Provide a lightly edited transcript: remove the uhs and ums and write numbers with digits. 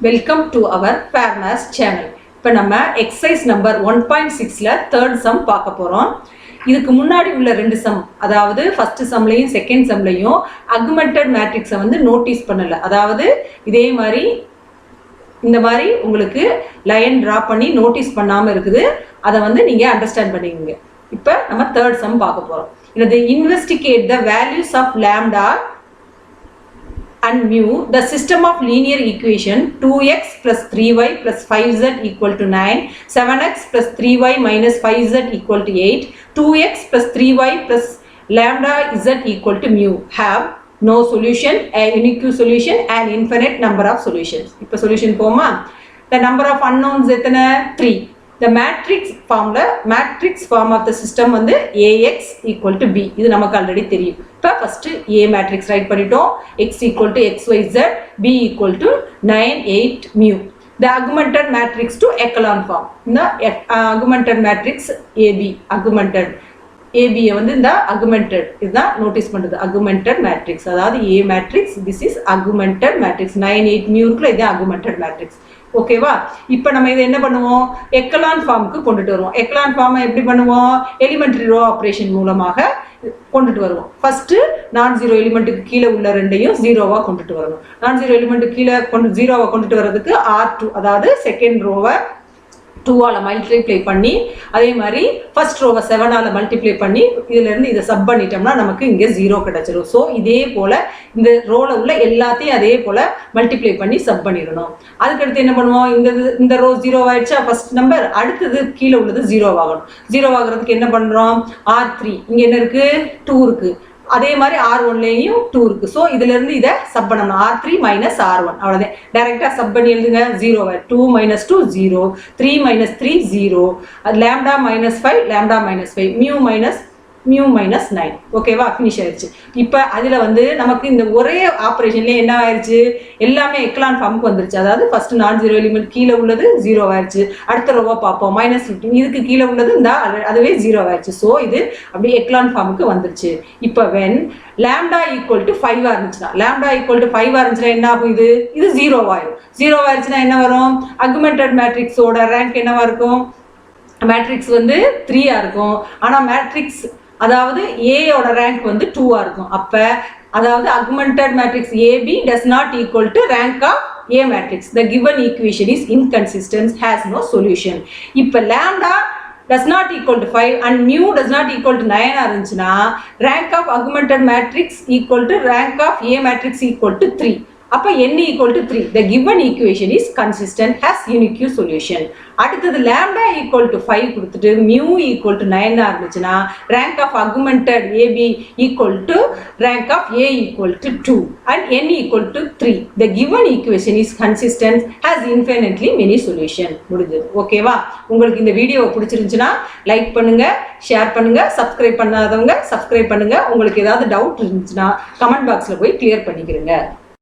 Welcome to our Fair Maths channel. இப்போ நம்ம exercise number 1.6ல third sum பார்க்க போறோம். இதுக்கு முன்னாடி உள்ள ரெண்டு sum, அதாவது first sumலையும் second sumலையும் augmented matrix வந்து notice பண்ணல. அதாவது இதே மாதிரி இந்த மாதிரி உங்களுக்கு லைன் டிரா பண்ணி நோட்டீஸ் பண்ணாம இருக்குது. அதை வந்து நீங்க அண்டர்ஸ்டாண்ட் பண்ணிக்கங்க. இப்போ நம்ம third sum பார்க்க போறோம். இது investigate the values of lambda and mu, the system of linear equation 2x plus 3y plus 5z equal to 9, 7x plus 3y minus 5z equal to 8, 2x plus 3y plus lambda z equal to mu have no solution, a unique solution and infinite number of solutions. இப்போ solution போமா? The number of unknowns எத்தனை? 3. The matrix form of the system வந்து ax equal to b. இது நமக்கு already தெரியும். இப்போ first a matrix right பண்ணிட்டோம். x equal to xyz, b equal to 9 8 mu. The augmented matrix to echelon form. இந்த augmented matrix ab, augmented ab வந்து இந்த augmented இதுதான் நோட்டீஸ் பண்ணுது. augmented matrix, அதாவது a matrix, this is augmented matrix. 9 8 mu இருக்குல, இது augmented matrix. ஓகேவா? இப்போ நம்ம இதை என்ன பண்ணுவோம்? எக்கலான் ஃபார்முக்கு கொண்டுட்டு வருவோம். எக்கலான் ஃபார்மை எப்படி பண்ணுவோம்? எலிமெண்டரி ரோ ஆப்ரேஷன் மூலமாக கொண்டுட்டு வருவோம். ஃபர்ஸ்ட் நான் ஜீரோ எலிமெண்ட்டுக்கு கீழே உள்ள ரெண்டையும் ஜீரோவா கொண்டுட்டு வரணும். நான் ஜீரோ எலிமெண்ட்டுக்கு கீழே ஜீரோவா கொண்டுட்டு வர்றதுக்கு R2, அதாவது செகண்ட் ரோவை 2ஆல் மல்டிப்ளை பண்ணி, அதே மாதிரி ஃபர்ஸ்ட் ரோவை 7ஆல் மல்டிப்ளை பண்ணி, இதுல இருந்து இதை சப் பண்ணிட்டோம்னா நமக்கு இங்கே 0 கிடைச்சிடும். ஸோ இதே போல இந்த ரோல உள்ள எல்லாத்தையும் அதே போல மல்டிப்ளை பண்ணி சப் பண்ணிடணும். அதுக்கடுத்து என்ன பண்ணுவோம்? இந்த ரோ 0 ஆயிடுச்சா ஃபர்ஸ்ட் நம்பர், அடுத்தது கீழே உள்ளது 0 ஆகணும். 0 ஆகிறதுக்கு என்ன பண்றோம்? R3, இங்க என்ன இருக்கு? 2 இருக்கு. அதே மாதிரி R1லேயும் 2 இருக்கு. ஸோ இதுல இருந்து இதை சப் பண்ணணும். R3 மைனஸ் R1, அவ்வளோதான். டைரக்டா சப் பண்ணி எழுதுங்க. 0 2 minus 2 0, 3 minus 3 0, lambda minus 5, lambda minus 5, mu minus 9. ஓகேவா? ஃபினிஷ் ஆயிடுச்சு. இப்போ அதில் வந்து நமக்கு இந்த ஒரே ஆப்ரேஷன்லேயே என்ன ஆயிடுச்சு? எல்லாமே எக்லான் ஃபார்முக்கு வந்துருச்சு. அதாவது ஃபர்ஸ்ட் நான் ஜீரோ எலிமெண்ட் கீழே உள்ளது 0 ஆயிடுச்சு. அடுத்த ரோவா பார்ப்போம், மைனஸ் 15, இதுக்கு கீழே உள்ளது இந்த அதுவே 0 ஆயிடுச்சு. ஸோ இது அப்படியே எக்லான் ஃபார்முக்கு வந்துருச்சு. இப்போ வென் லேம்டா ஈக்குவல் டு 5 இருந்துச்சுன்னா, லேம்டா ஈக்குவல் டு 5 இருந்துச்சுன்னா என்ன ஆகும்? இது 0 ஆயிடும். 0 ஆயிடுச்சுன்னா என்ன வரும்? அக்மெண்டட் மேட்ரிக்ஸோட ரேங்க் என்னவா இருக்கும்? மேட்ரிக்ஸ் வந்து 3 இருக்கும். ஆனால் மேட்ரிக்ஸ் அதாவது ஏயோட ரேங்க் வந்து 2 இருக்கும். அப்ப அதாவது augmented matrix AB does not equal to rank of A matrix. The given equation is inconsistent, has no solution. இப்ப lambda does not equal to 5 and mu does not equal to 9 இருந்துச்சுன்னா rank of augmented matrix equal to rank of A matrix equal to 3. அப்ப n equal to 3. The given equation is consistent, has unique solution. அடுத்தது lambda equal to 5 கொடுத்துட்டு mu equal to 9 இருந்துச்சுன்னா rank of augmented AB equal to rank of A equal to 2 and n equal to 3. The given equation is consistent, has infinitely many solution. முடிஞ்சது. ஓகேவா? உங்களுக்கு இந்த வீடியோவை பிடிச்சிருந்துச்சுன்னா like பண்ணுங்க, share பண்ணுங்க, சப்ஸ்கிரைப் பண்ணாதவங்க சப்ஸ்கிரைப் பண்ணுங்க. உங்களுக்கு ஏதாவது டவுட் இருந்துச்சுன்னா கமெண்ட் பாக்ஸ்ல போய் கிளியர் பண்ணிக்கிறீங்க.